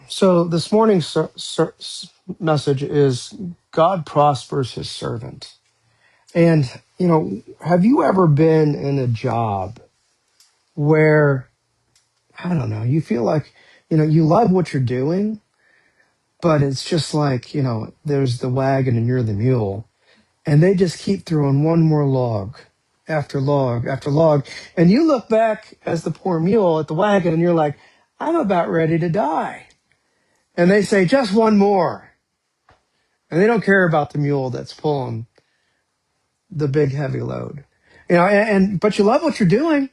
So this morning's message is God prospers his servant. And, have you ever been in a job where, I don't know, you feel like, you love what you're doing, but it's just like, there's the wagon and you're the mule, and they just keep throwing one more log after log after log. And you look back as the poor mule at the wagon and you're like, I'm about ready to die. And they say, just one more. And they don't care about the mule that's pulling the big heavy load. But you love what you're doing,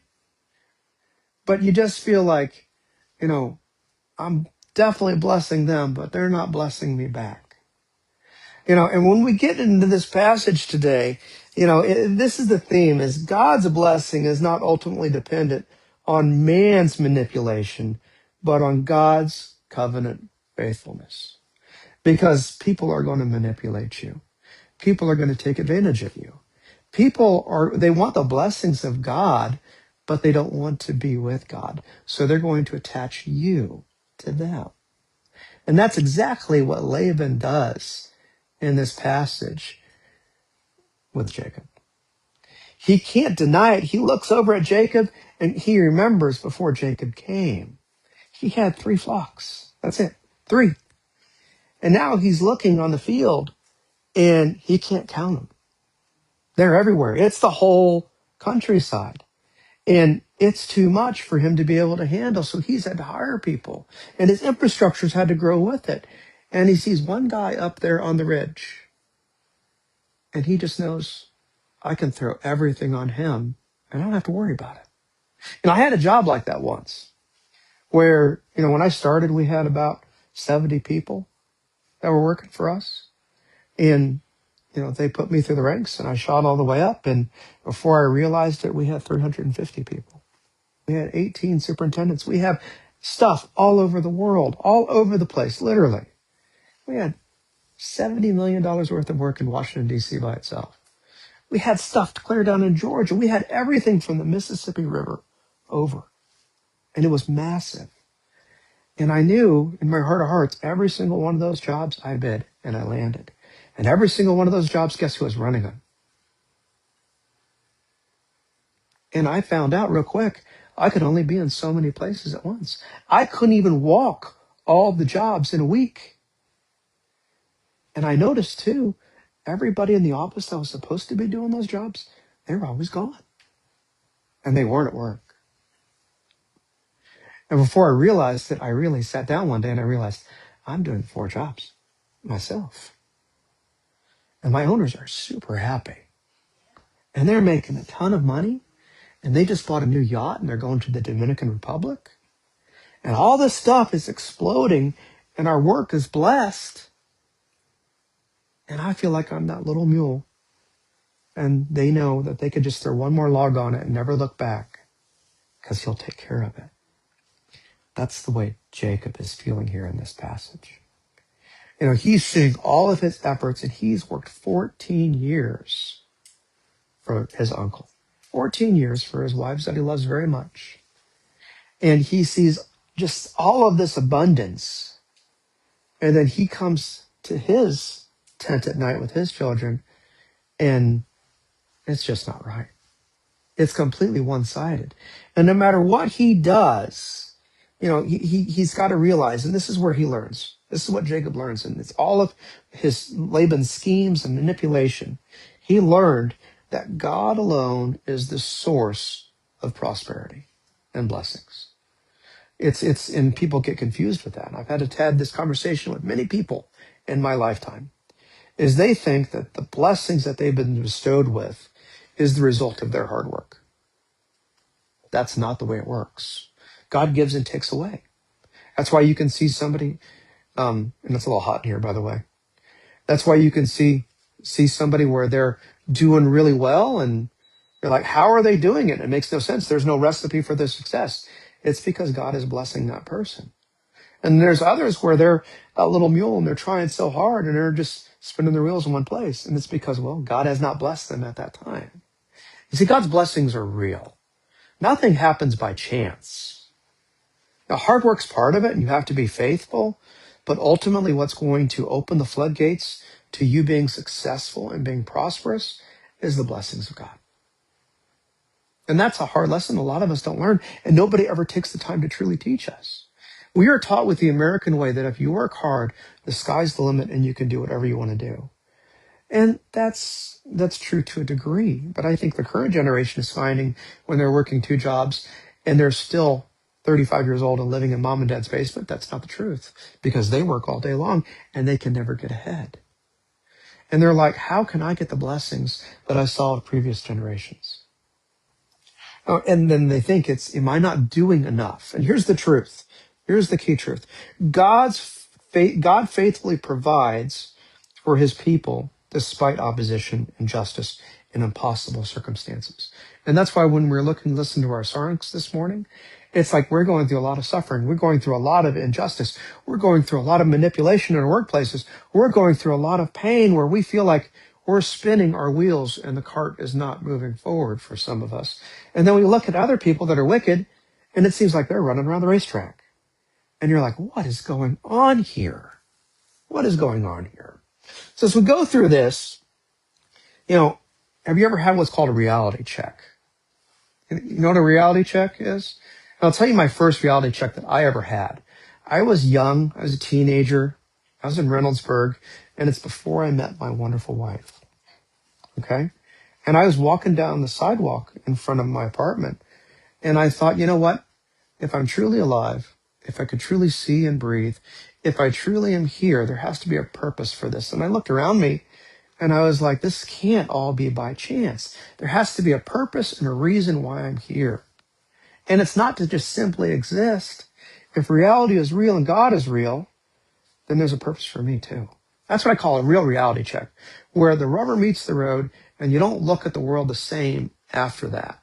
but you just feel like, I'm definitely blessing them, but they're not blessing me back. And when we get into this passage today, this is the theme: is God's blessing is not ultimately dependent on man's manipulation, but on God's covenant faithfulness. Because people are going to manipulate you. People are going to take advantage of you. They want the blessings of God, but they don't want to be with God. So they're going to attach you to them. And that's exactly what Laban does in this passage with Jacob. He can't deny it. He looks over at Jacob and he remembers before Jacob came, he had 3 flocks. That's it. 3. And now he's looking on the field and he can't count them. They're everywhere. It's the whole countryside. And it's too much for him to be able to handle. So he's had to hire people. And his infrastructure's had to grow with it. And he sees one guy up there on the ridge. And he just knows, I can throw everything on him and I don't have to worry about it. And I had a job like that once where, when I started, we had about 70 people that were working for us. And they put me through the ranks and I shot all the way up. And before I realized it, we had 350 people. We had 18 superintendents. We have stuff all over the world, all over the place, literally. We had $70 million worth of work in Washington, D.C. by itself. We had stuff to clear down in Georgia. We had everything from the Mississippi River over. And it was massive. And I knew in my heart of hearts, every single one of those jobs I bid and I landed. And every single one of those jobs, guess who was running them? And I found out real quick, I could only be in so many places at once. I couldn't even walk all the jobs in a week. And I noticed too, everybody in the office that was supposed to be doing those jobs, they were always gone. And they weren't at work. And before I realized it, I really sat down one day and I realized I'm doing 4 jobs myself. And my owners are super happy. And they're making a ton of money. And they just bought a new yacht and they're going to the Dominican Republic. And all this stuff is exploding and our work is blessed. And I feel like I'm that little mule. And they know that they could just throw one more log on it and never look back because he'll take care of it. That's the way Jacob is feeling here in this passage. He's seeing all of his efforts and he's worked 14 years for his uncle. 14 years for his wives that he loves very much. And he sees just all of this abundance. And then he comes to his tent at night with his children, and it's just not right. It's completely one-sided. And no matter what he does, he's got to realize, and this is where he learns. This is what Jacob learns, and it's all of his Laban's schemes and manipulation. He learned that God alone is the source of prosperity and blessings. And people get confused with that. And I've had to have this conversation with many people in my lifetime, is they think that the blessings that they've been bestowed with is the result of their hard work. That's not the way it works. God gives and takes away. That's why you can see somebody, and it's a little hot in here, by the way. That's why you can see somebody where they're doing really well and you're like, how are they doing it? It makes no sense. There's no recipe for their success. It's because God is blessing that person. And there's others where they're a little mule and they're trying so hard and they're just spinning their wheels in one place. And it's because, God has not blessed them at that time. You see, God's blessings are real. Nothing happens by chance. Now, hard work's part of it, and you have to be faithful, but ultimately what's going to open the floodgates to you being successful and being prosperous is the blessings of God. And that's a hard lesson a lot of us don't learn, and nobody ever takes the time to truly teach us. We are taught with the American way that if you work hard, the sky's the limit and you can do whatever you want to do. And that's true to a degree. But I think the current generation is finding when they're working two jobs and they're still 35 years old and living in mom and dad's basement, that's not the truth, because they work all day long and they can never get ahead. And they're like, how can I get the blessings that I saw of previous generations? Oh, and then they think am I not doing enough? And here's the truth. Here's the key truth. God faithfully provides for his people despite opposition, injustice, and impossible circumstances. And that's why when we're listen to our songs this morning, it's like we're going through a lot of suffering. We're going through a lot of injustice. We're going through a lot of manipulation in our workplaces. We're going through a lot of pain where we feel like we're spinning our wheels and the cart is not moving forward for some of us. And then we look at other people that are wicked and it seems like they're running around the racetrack. And you're like, what is going on here? What is going on here? So as we go through this, have you ever had what's called a reality check? You know what a reality check is? And I'll tell you my first reality check that I ever had. I was young. I was a teenager. I was in Reynoldsburg, and it's before I met my wonderful wife. Okay? And I was walking down the sidewalk in front of my apartment, and I thought, you know what? If I'm truly alive, if I could truly see and breathe, if I truly am here, there has to be a purpose for this. And I looked around me, and I was like, this can't all be by chance. There has to be a purpose and a reason why I'm here. And it's not to just simply exist. If reality is real and God is real, then there's a purpose for me too. That's what I call a real reality check, where the rubber meets the road and you don't look at the world the same after that.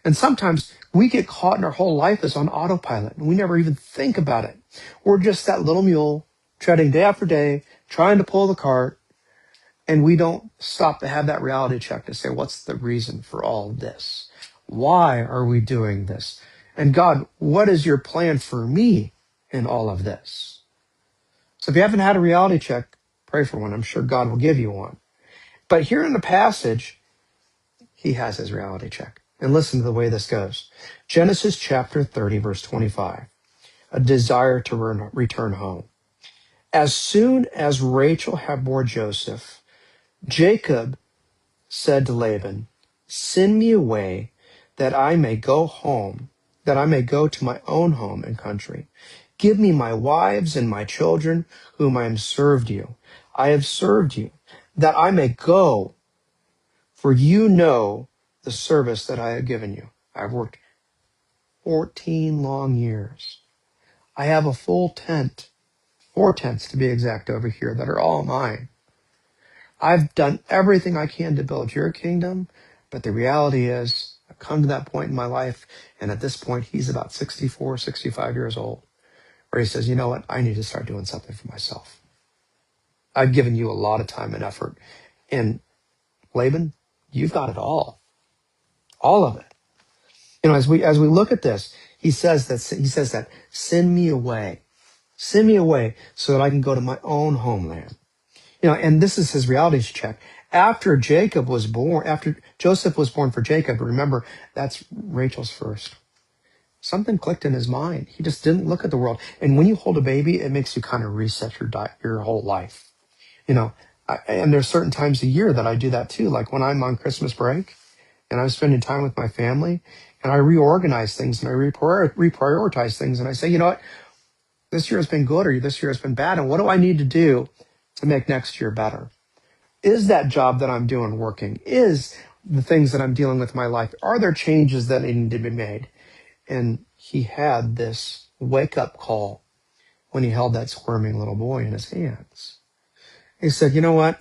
And sometimes we get caught in our whole life is on autopilot and we never even think about it. We're just that little mule treading day after day, trying to pull the cart, and we don't stop to have that reality check to say, what's the reason for all this? Why are we doing this? And God, what is your plan for me in all of this? So if you haven't had a reality check, pray for one. I'm sure God will give you one. But here in the passage, he has his reality check. And listen to the way this goes. Genesis chapter 30, verse 25. A desire to return home. As soon as Rachel had borne Joseph, Jacob said to Laban, send me away that I may go home, that I may go to my own home and country. Give me my wives and my children, whom I have served you. I have served you, that I may go, for you know the service that I have given you. I've worked 14 long years. I have a full tent, 4 tents to be exact over here, that are all mine. I've done everything I can to build your kingdom, but the reality is I've come to that point in my life, and at this point, he's about 64, 65 years old, where he says, you know what, I need to start doing something for myself. I've given you a lot of time and effort, and Laban, you've got it all of it. As we look at this, he says that, send me away so that I can go to my own homeland. And this is his reality check. After Joseph was born for Jacob, remember, that's Rachel's first. Something clicked in his mind. He just didn't look at the world. And when you hold a baby, it makes you kind of reset your whole life. And there's certain times a year that I do that too. Like when I'm on Christmas break and I'm spending time with my family and I reorganize things and I reprioritize things. And I say, you know what? This year has been good or this year has been bad. And what do I need to do to make next year better? Is that job that I'm doing working? Is the things that I'm dealing with in my life, are there changes that need to be made? And he had this wake-up call when he held that squirming little boy in his hands. He said, you know what?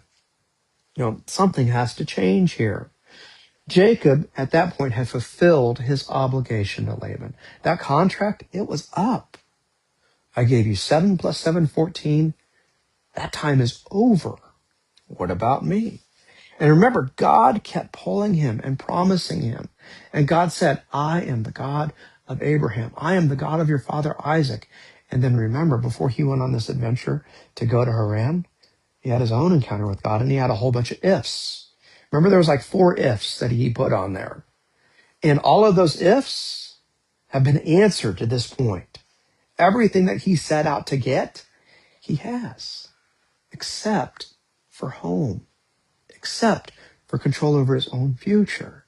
Something has to change here. Jacob, at that point, had fulfilled his obligation to Laban. That contract, it was up. I gave you 7 plus 7, 14. That time is over. What about me? And remember, God kept pulling him and promising him. And God said, I am the God of Abraham. I am the God of your father Isaac. And then remember, before he went on this adventure to go to Haran, he had his own encounter with God, and he had a whole bunch of ifs. Remember, there was like 4 ifs that he put on there. And all of those ifs have been answered to this point. Everything that he set out to get, he has, except for home, except for control over his own future.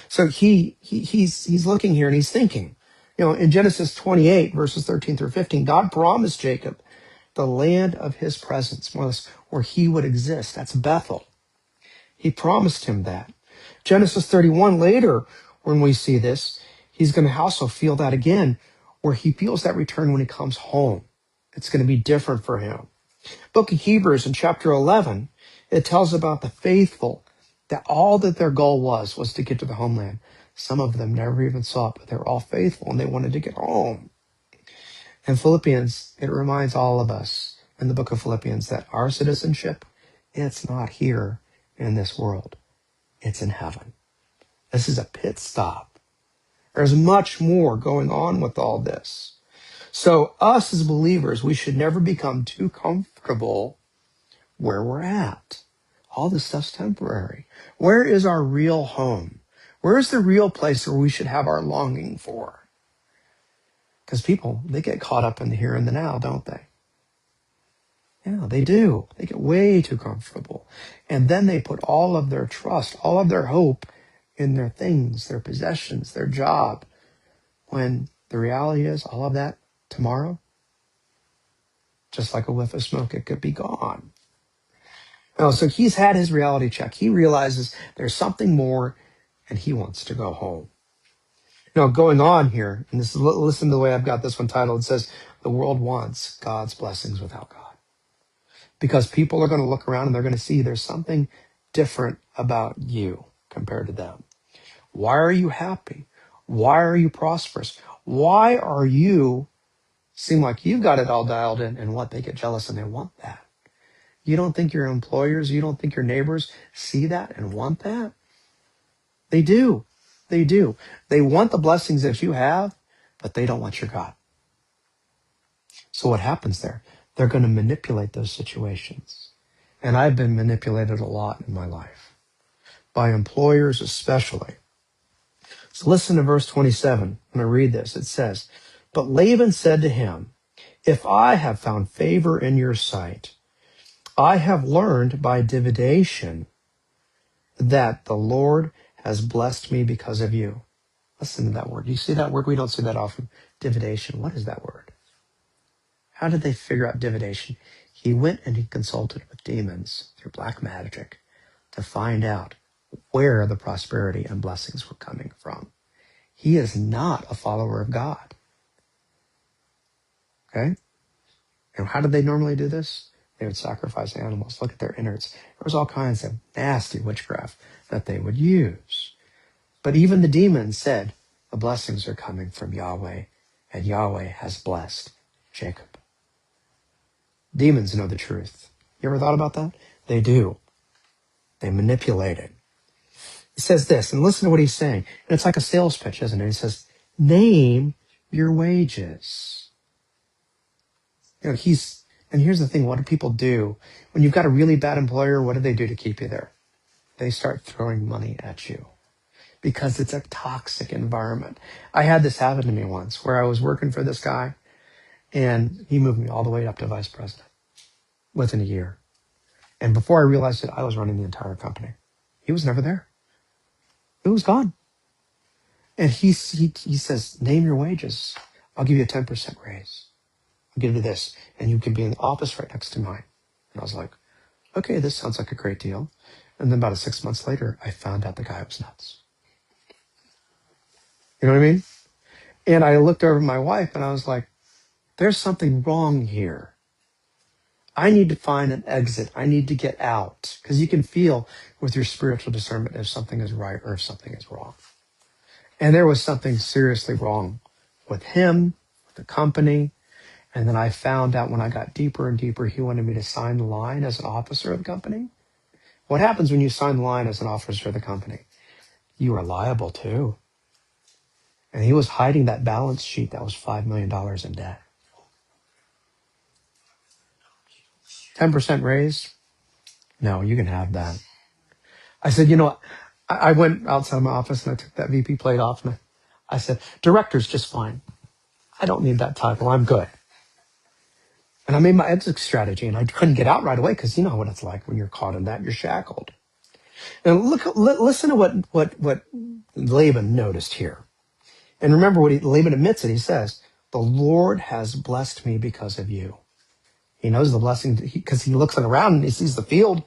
So he's looking here and he's thinking, in Genesis 28, verses 13 through 15, God promised Jacob the land of his presence, more or less where he would exist. That's Bethel. He promised him that. Genesis 31, later, when we see this, he's going to also feel that again, where he feels that return when he comes home. It's going to be different for him. Book of Hebrews in chapter 11, it tells about the faithful, that all that their goal was to get to the homeland. Some of them never even saw it, but they were all faithful and they wanted to get home. In Philippians, it reminds all of us in the book of Philippians that our citizenship, it's not here in this world. It's in heaven. This is a pit stop. There's much more going on with all this. So us as believers, we should never become too comfortable where we're at. All this stuff's temporary. Where is our real home? Where is the real place where we should have our longing for? Because people, they get caught up in the here and the now, don't they? Yeah, they do. They get way too comfortable. And then they put all of their trust, all of their hope in their things, their possessions, their job. When the reality is all of that tomorrow, just like a whiff of smoke, it could be gone. Oh, so he's had his reality check. He realizes there's something more and he wants to go home. Going on here, and this is, listen to the way I've got this one titled. It says, the world wants God's blessings without God. Because people are going to look around and they're going to see there's something different about you compared to them. Why are you happy? Why are you prosperous? Why are you seem like you've got it all dialed in, and what, they get jealous and they want that? You don't think your employers, you don't think your neighbors see that and want that? They do. They do. They want the blessings that you have, but they don't want your God. So what happens there? They're going to manipulate those situations. And I've been manipulated a lot in my life, by employers especially. So listen to verse 27. I'm going to read this. It says, but Laban said to him, if I have found favor in your sight, I have learned by divination that the Lord has blessed me because of you. Listen to that word. You see that word? We don't see that often. Divination. What is that word? How did they figure out divination? He went and he consulted with demons through black magic to find out where the prosperity and blessings were coming from. He is not a follower of God. Okay? And how did they normally do this? They would sacrifice animals, look at their innards. There was all kinds of nasty witchcraft that they would use. But even the demons said, the blessings are coming from Yahweh, and Yahweh has blessed Jacob. Demons know the truth. You ever thought about that? They do. They manipulate it. He says this, and listen to what he's saying. And it's like a sales pitch, isn't it? He says, name your wages. And here's the thing, what do people do? When you've got a really bad employer, what do they do to keep you there? They start throwing money at you because it's a toxic environment. I had this happen to me once where I was working for this guy and he moved me all the way up to vice president within a year. And before I realized it, I was running the entire company. He was never there. It was gone. And he says, name your wages. I'll give you a 10% raise. I'll give you this. And you can be in the office right next to mine. And I was like, okay, this sounds like a great deal. And then about 6 months later, I found out the guy was nuts. You know what I mean? And I looked over at my wife and I was like, there's something wrong here. I need to find an exit. I need to get out. Because you can feel with your spiritual discernment if something is right or if something is wrong. And there was something seriously wrong with him, with the company. And then I found out when I got deeper and deeper, he wanted me to sign the line as an officer of the company. What happens when you sign the line as an officer of the company? You are liable too. And he was hiding that balance sheet that was $5 million in debt. 10% raise? No, you can have that. I said, I went outside my office and I took that VP plate off and I said, director's just fine. I don't need that title. I'm good. And I made my exit strategy and I couldn't get out right away because you know what it's like when you're caught in that, you're shackled. And listen to what Laban noticed here. And remember what Laban admits it. He says, the Lord has blessed me because of you. He knows the blessing because he looks around and he sees the field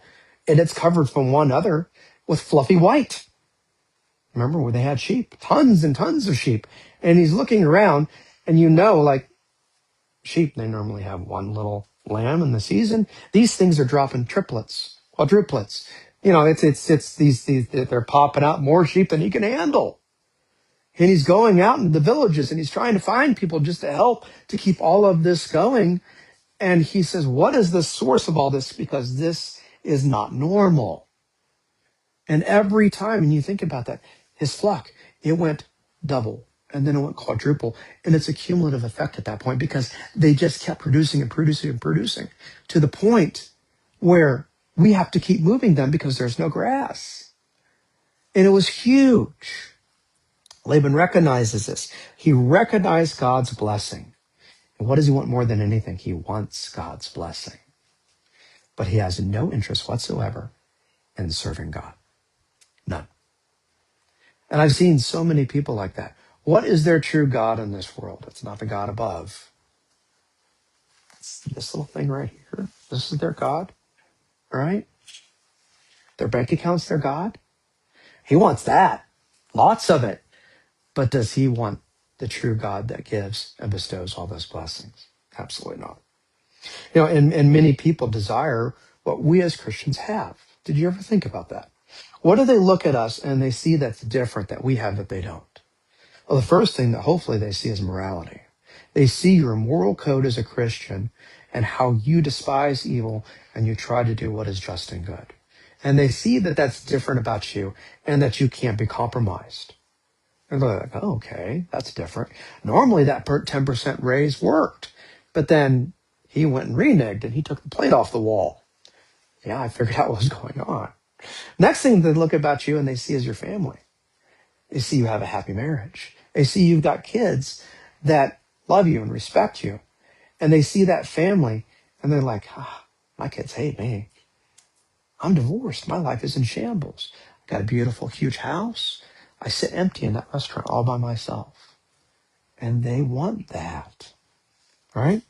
and it's covered from one other with fluffy white. Remember where they had sheep, tons and tons of sheep. And he's looking around and like sheep, they normally have one little lamb in the season. These things are dropping triplets, quadruplets. It's these, they're popping out more sheep than he can handle. And he's going out in the villages and he's trying to find people just to help to keep all of this going. And he says, what is the source of all this? Because this is not normal. And every time, and you think about that, his flock, it went double and then it went quadruple. And it's a cumulative effect at that point because they just kept producing and producing and producing to the point where we have to keep moving them because there's no grass. And it was huge. Laban recognizes this. He recognized God's blessing. And what does he want more than anything? He wants God's blessing. But he has no interest whatsoever in serving God. None. And I've seen so many people like that. What is their true God in this world? It's not the God above. It's this little thing right here. This is their God, all right? Their bank account's their God. He wants that. Lots of it. But does he want the true God that gives and bestows all those blessings? Absolutely not. And many people desire what we as Christians have. Did you ever think about that? What do they look at us and they see that's different that we have that they don't? Well, the first thing that hopefully they see is morality. They see your moral code as a Christian and how you despise evil and you try to do what is just and good. And they see that that's different about you and that you can't be compromised. And they're like, oh, okay, that's different. Normally that 10% raise worked, but then he went and reneged and he took the plate off the wall. Yeah, I figured out what was going on. Next thing they look about you and they see is your family. They see you have a happy marriage. They see you've got kids that love you and respect you. And they see that family and they're like, my kids hate me. I'm divorced. My life is in shambles. I got a beautiful, huge house. I sit empty in that restaurant all by myself. And they want that, right?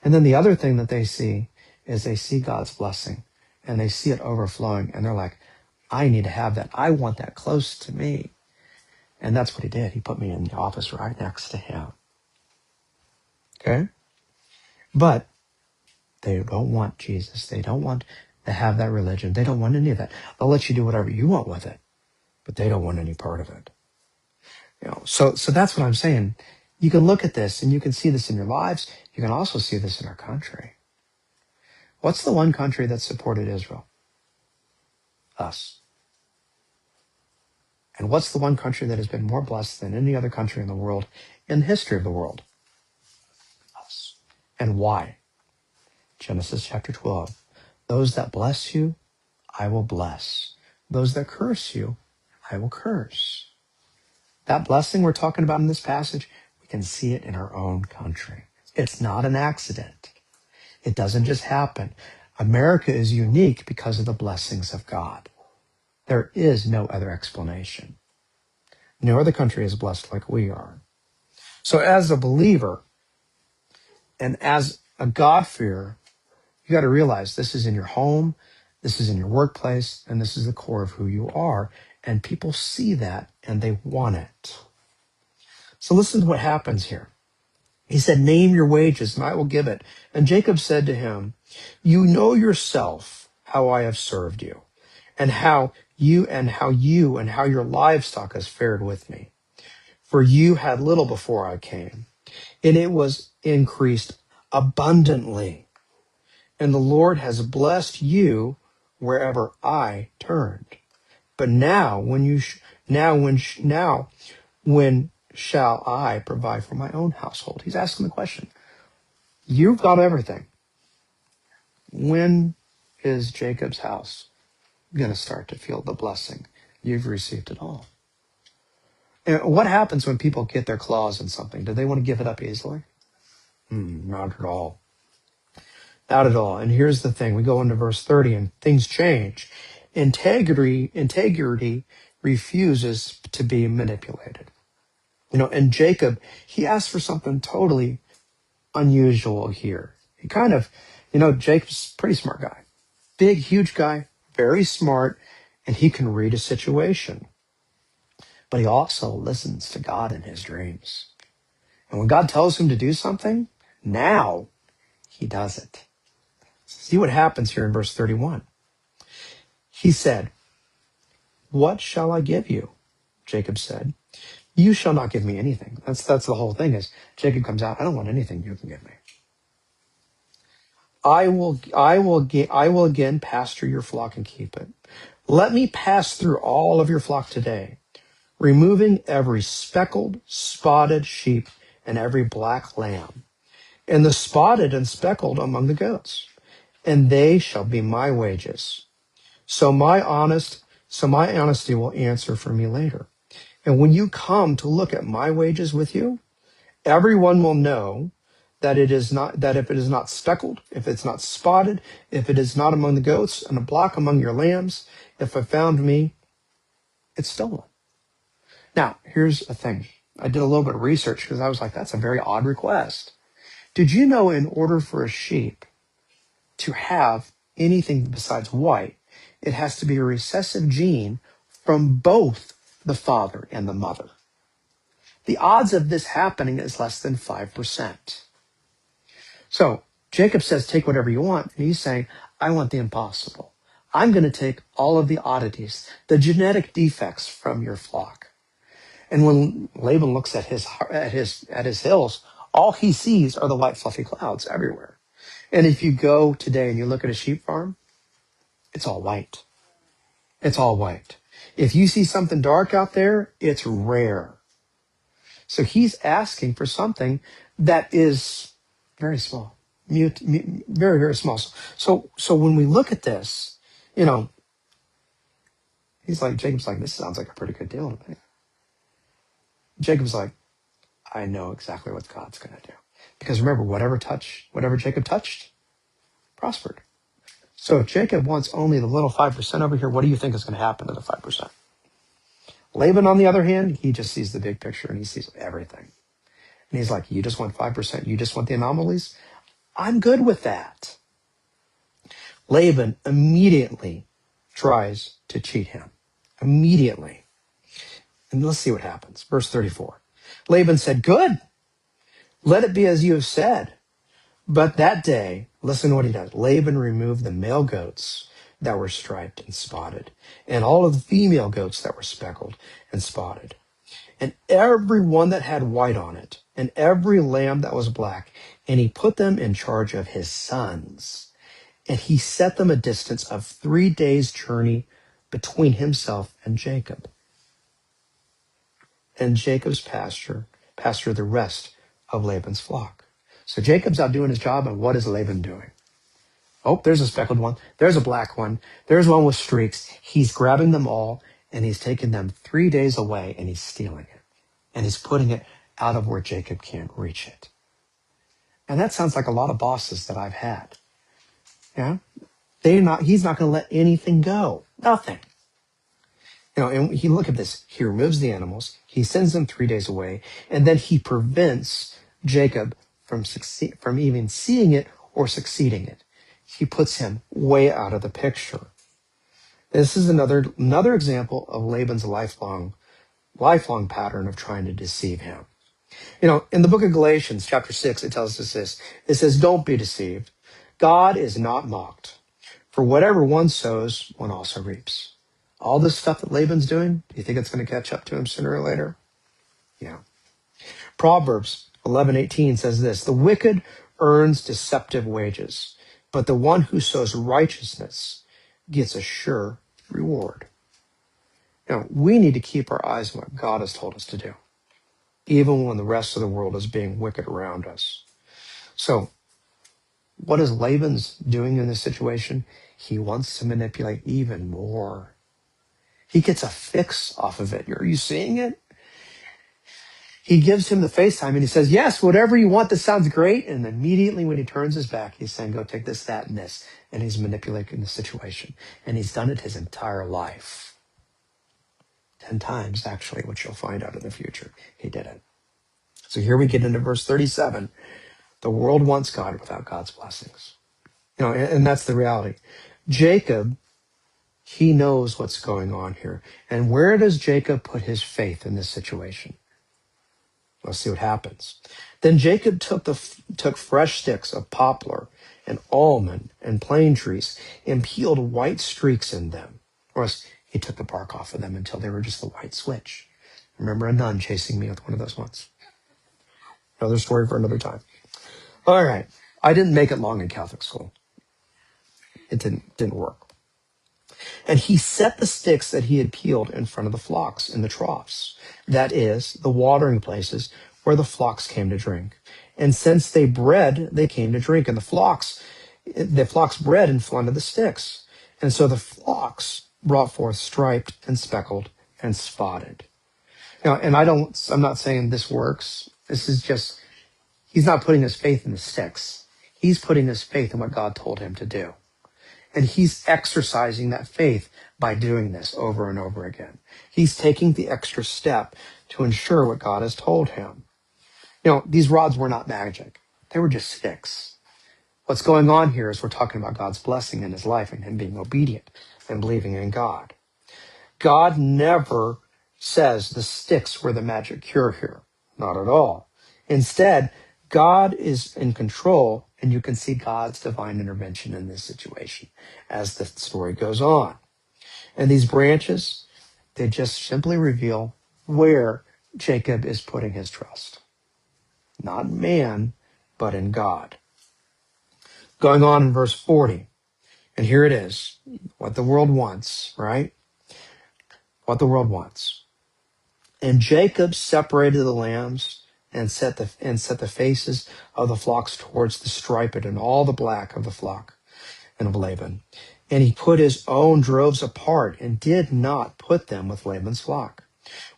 And then the other thing that they see is they see God's blessing and they see it overflowing and they're like, I need to have that. I want that close to me. And that's what he did. He put me in the office right next to him. Okay? But they don't want Jesus. They don't want to have that religion. They don't want any of that. They'll let you do whatever you want with it, but they don't want any part of it. So that's what I'm saying. You can look at this and you can see this in your lives. You can also see this in our country. What's the one country that supported Israel? Us. And what's the one country that has been more blessed than any other country in the world, in the history of the world? Us. And why? Genesis chapter 12. Those that bless you, I will bless. Those that curse you, I will curse. That blessing we're talking about in this passage, we can see it in our own country. It's not an accident. It doesn't just happen. America is unique because of the blessings of God. There is no other explanation. No other country is blessed like we are. So as a believer and as a God-fearer, you got to realize this is in your home, this is in your workplace, and this is the core of who you are. And people see that and they want it. So listen to what happens here. He said, name your wages and I will give it. And Jacob said to him, you know yourself how I have served you and how your livestock has fared with me. For you had little before I came and it was increased abundantly. And the Lord has blessed you wherever I turned. But now when shall I provide for my own household? He's asking the question. You've got everything. When is Jacob's house going to start to feel the blessing? You've received it all. And what happens when people get their claws in something? Do they want to give it up easily? Not at all. Not at all. And here's the thing. We go into verse 30 and things change. Integrity refuses to be manipulated. And Jacob, he asked for something totally unusual here. He kind of, Jacob's a pretty smart guy. Big, huge guy, very smart, and he can read a situation. But he also listens to God in his dreams. And when God tells him to do something, now he does it. See what happens here in verse 31. He said, "What shall I give you?" Jacob said, "You shall not give me anything." That's the whole thing is Jacob comes out, "I don't want anything you can give me. I will again pasture your flock and keep it. Let me pass through all of your flock today, removing every speckled, spotted sheep and every black lamb, and the spotted and speckled among the goats, and they shall be my wages. So my honesty will answer for me later. And when you come to look at my wages with you, everyone will know that if it is not speckled, if it's not spotted, if it is not among the goats and a block among your lambs, if I found me, it's stolen." Now, here's a thing. I did a little bit of research because I was like, that's a very odd request. Did you know in order for a sheep to have anything besides white, it has to be a recessive gene from both the father and the mother? The odds of this happening is less than 5%. So Jacob says, take whatever you want. And he's saying, I want the impossible. I'm going to take all of the oddities, the genetic defects from your flock. And when Laban looks at his hills, all he sees are the white fluffy clouds everywhere. And if you go today and you look at a sheep farm, it's all white. It's all white. If you see something dark out there, it's rare. So he's asking for something that is very small, very, very small. So when we look at this, Jacob's like, this sounds like a pretty good deal to me. Jacob's like, I know exactly what God's going to do. Because remember, whatever Jacob touched, prospered. So if Jacob wants only the little 5% over here, what do you think is going to happen to the 5%? Laban, on the other hand, he just sees the big picture and he sees everything. And he's like, you just want 5%? You just want the anomalies? I'm good with that. Laban immediately tries to cheat him. Immediately. And let's see what happens. Verse 34. Laban said, "Good. Let it be as you have said." But that day, listen to what he does. Laban removed the male goats that were striped and spotted, and all of the female goats that were speckled and spotted, and every one that had white on it, and every lamb that was black, and he put them in charge of his sons. And he set them a distance of 3 days' journey between himself and Jacob. And Jacob's pasture the rest of Laban's flock. So Jacob's out doing his job, and what is Laban doing? Oh, there's a speckled one. There's a black one. There's one with streaks. He's grabbing them all, and he's taking them 3 days away, and he's stealing it. And he's putting it out of where Jacob can't reach it. And that sounds like a lot of bosses that I've had. Yeah? He's not going to let anything go. Nothing. And he look at this. He removes the animals. He sends them 3 days away, and then he prevents Jacob from even seeing it or succeeding it. He puts him way out of the picture. This is another example of Laban's lifelong pattern of trying to deceive him. In the book of Galatians, chapter 6, it tells us this. It says, "Don't be deceived. God is not mocked. For whatever one sows, one also reaps." All this stuff that Laban's doing, do you think it's going to catch up to him sooner or later? Yeah. Proverbs 11:18 says this, "The wicked earns deceptive wages, but the one who sows righteousness gets a sure reward." We need to keep our eyes on what God has told us to do. even when the rest of the world is being wicked around us. So what is Laban's doing in this situation? He wants to manipulate even more. He gets a fix off of it. Are you seeing it? He gives him the FaceTime and he says, yes, whatever you want, this sounds great. And immediately when he turns his back, he's saying, go take this, that, and this. And he's manipulating the situation. And he's done it his entire life. 10 times, actually, which you'll find out in the future. He did it. So here we get into verse 37. The world wants God without God's blessings. And that's the reality. Jacob, he knows what's going on here. And where does Jacob put his faith in this situation? Let's see what happens. Then Jacob took fresh sticks of poplar and almond and plane trees and peeled white streaks in them. Or else he took the bark off of them until they were just the white switch. Remember a nun chasing me with one of those ones. Another story for another time. All right. I didn't make it long in Catholic school. It didn't work. And he set the sticks that he had peeled in front of the flocks in the troughs, that is, the watering places where the flocks came to drink. And since they bred, they came to drink, and the flocks bred in front of the sticks. And so the flocks brought forth striped and speckled and spotted. Now, and I'm not saying this works. This is just, he's not putting his faith in the sticks. He's putting his faith in what God told him to do. And he's exercising that faith by doing this over and over again. He's taking the extra step to ensure what God has told him. These rods were not magic. They were just sticks. What's going on here is we're talking about God's blessing in his life and him being obedient and believing in God. God never says the sticks were the magic cure here. Not at all. Instead, God is in control, and you can see God's divine intervention in this situation as the story goes on. And these branches, they just simply reveal where Jacob is putting his trust. Not in man, but in God. Going on in verse 40, and here it is, what the world wants, right? What the world wants. And Jacob separated the lambs and set the faces of the flocks towards the striped and all the black of the flock and of Laban. And he put his own droves apart and did not put them with Laban's flock.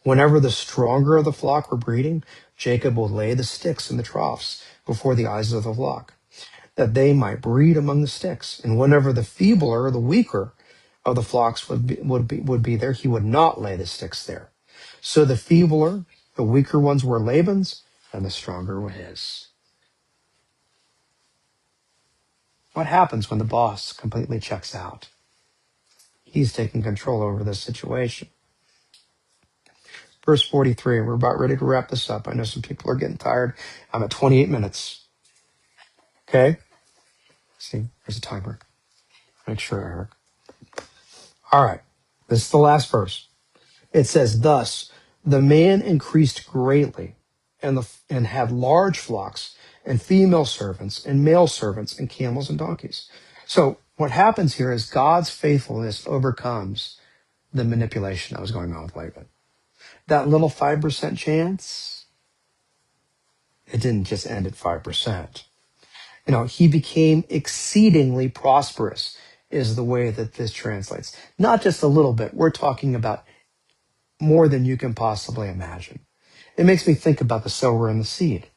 Whenever the stronger of the flock were breeding, Jacob would lay the sticks in the troughs before the eyes of the flock, that they might breed among the sticks. And whenever the feebler or the weaker of the flocks would be there, he would not lay the sticks there. So the feebler, the weaker ones were Laban's, and the stronger were his. What happens when the boss completely checks out? He's taking control over the situation. Verse 43, we're about ready to wrap this up. I know some people are getting tired. I'm at 28 minutes. Okay? See, there's a timer. Make sure, Eric. All right. This is the last verse. It says, thus, the man increased greatly and had large flocks and female servants and male servants and camels and donkeys. So what happens here is God's faithfulness overcomes the manipulation that was going on with Laban. That little 5% chance, it didn't just end at 5%. He became exceedingly prosperous is the way that this translates. Not just a little bit. We're talking about more than you can possibly imagine. It makes me think about the sower and the seed.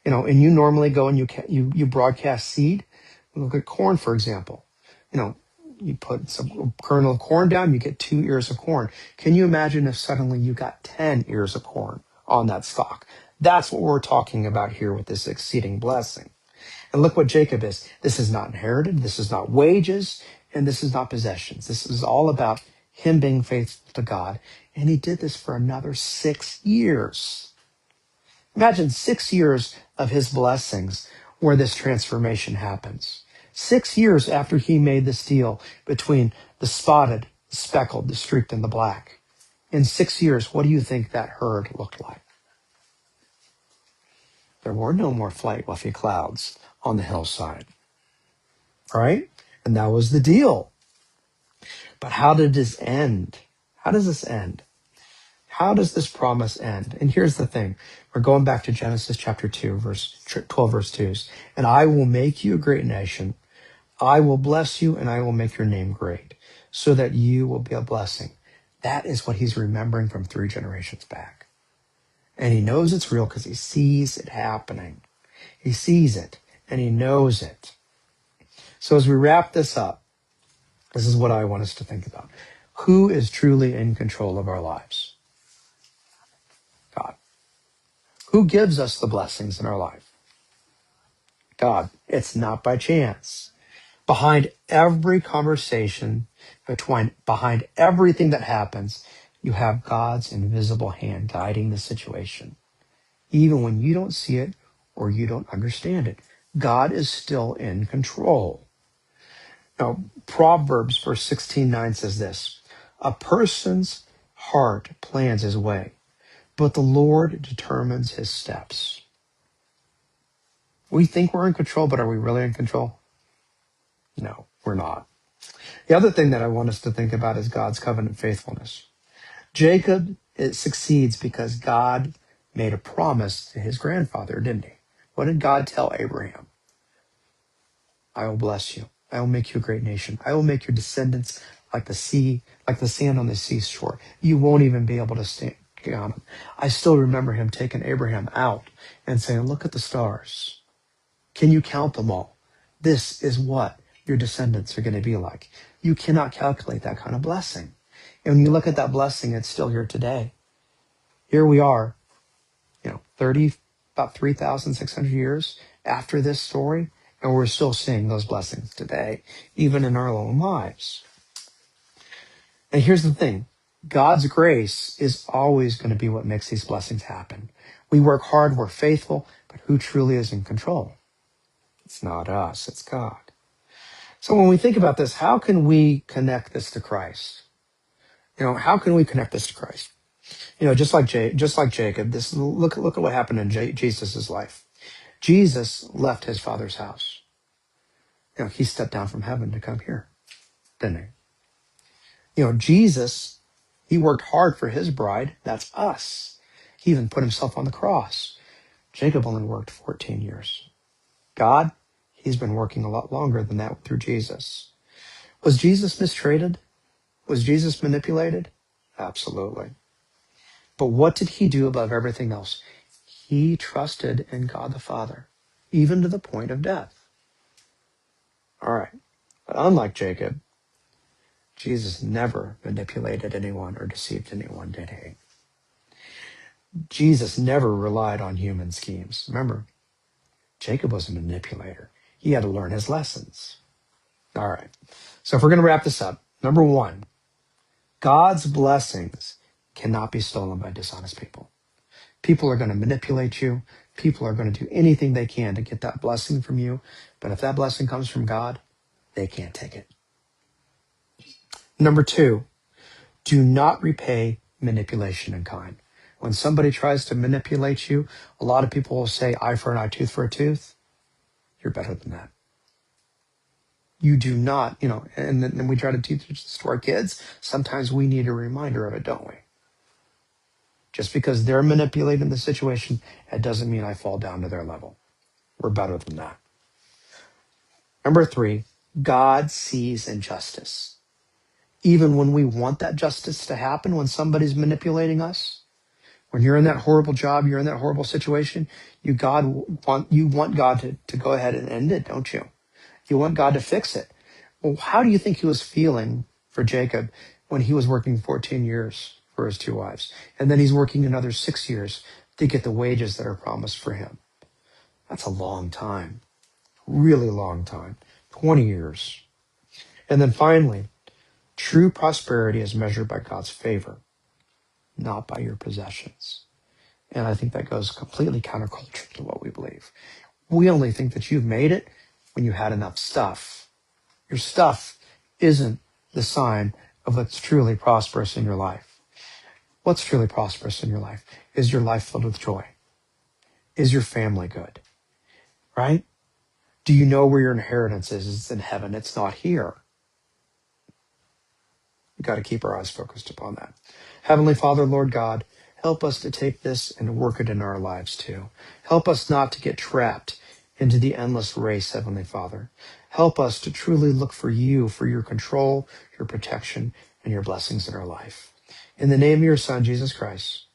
And you normally go and you broadcast seed. Look at corn, for example. You put some kernel of corn down, you get 2 ears of corn. Can you imagine if suddenly you got 10 ears of corn on that stalk? That's what we're talking about here with this exceeding blessing. And look what Jacob is. This is not inherited. This is not wages. And this is not possessions. This is all about him being faithful to God. And he did this for another 6 years. Imagine 6 years of his blessings where this transformation happens. 6 years after he made this deal between the spotted, the speckled, the streaked, and the black. In 6 years, what do you think that herd looked like? There were no more fluffy clouds on the hillside. All right? And that was the deal. But how did this end? How does this end? How does this promise end? And here's the thing. We're going back to Genesis chapter 2, verse 12, verse 2. And I will make you a great nation. I will bless you and I will make your name great so that you will be a blessing. That is what he's remembering from 3 generations back. And he knows it's real because he sees it happening. He sees it and he knows it. So as we wrap this up, this is what I want us to think about. Who is truly in control of our lives? God. Who gives us the blessings in our life? God. It's not by chance. Behind every conversation, behind everything that happens, you have God's invisible hand guiding the situation. Even when you don't see it or you don't understand it, God is still in control. Now, Proverbs verse 16:9 says this, a person's heart plans his way, but the Lord determines his steps. We think we're in control, but are we really in control? No, we're not. The other thing that I want us to think about is God's covenant faithfulness. Jacob, it succeeds because God made a promise to his grandfather, didn't he? What did God tell Abraham? I will bless you. I will make you a great nation. I will make your descendants like the sea, like the sand on the seashore. You won't even be able to stand on them. I still remember him taking Abraham out and saying, look at the stars. Can you count them all? This is what your descendants are going to be like. You cannot calculate that kind of blessing. And when you look at that blessing, it's still here today. Here we are, about 3,600 years after this story, and we're still seeing those blessings today, even in our own lives. And here's the thing. God's grace is always going to be what makes these blessings happen. We work hard, we're faithful, but who truly is in control? It's not us, it's God. So when we think about this, how can we connect this to Christ? How can we connect this to Christ? Just like Jacob, look at what happened in Jesus' life. Jesus left his father's house. He stepped down from heaven to come here, didn't he? Jesus, he worked hard for his bride. That's us. He even put himself on the cross. Jacob only worked 14 years. God, he's been working a lot longer than that through Jesus. Was Jesus mistreated? Was Jesus manipulated? Absolutely. But what did he do above everything else? He trusted in God the Father, even to the point of death. All right. But unlike Jacob, Jesus never manipulated anyone or deceived anyone, did he? Jesus never relied on human schemes. Remember, Jacob was a manipulator. He had to learn his lessons. All right. So if we're going to wrap this up, number one, God's blessings cannot be stolen by dishonest people. People are going to manipulate you. People are going to do anything they can to get that blessing from you. But if that blessing comes from God, they can't take it. Number two, do not repay manipulation in kind. When somebody tries to manipulate you, a lot of people will say eye for an eye, tooth for a tooth. You're better than that. You do not, and then we try to teach this to our kids. Sometimes we need a reminder of it, don't we? Just because they're manipulating the situation, it doesn't mean I fall down to their level. We're better than that. Number three, God sees injustice. Even when we want that justice to happen, when somebody's manipulating us, when you're in that horrible job, you're in that horrible situation, you want God to go ahead and end it, don't you? You want God to fix it. Well, how do you think he was feeling for Jacob when he was working 14 years for his 2 wives? And then he's working another 6 years to get the wages that are promised for him. That's a long time, really long time, 20 years. And then finally, true prosperity is measured by God's favor, not by your possessions. And I think that goes completely counterculture to what we believe. We only think that you've made it when you had enough stuff. Your stuff isn't the sign of what's truly prosperous in your life. What's truly prosperous in your life? Is your life filled with joy? Is your family good? Right? Do you know where your inheritance is? It's in heaven. It's not here. We got to keep our eyes focused upon that. Heavenly Father, Lord God, help us to take this and work it in our lives too. Help us not to get trapped into the endless race, Heavenly Father. Help us to truly look for you, for your control, your protection, and your blessings in our life. In the name of your Son, Jesus Christ,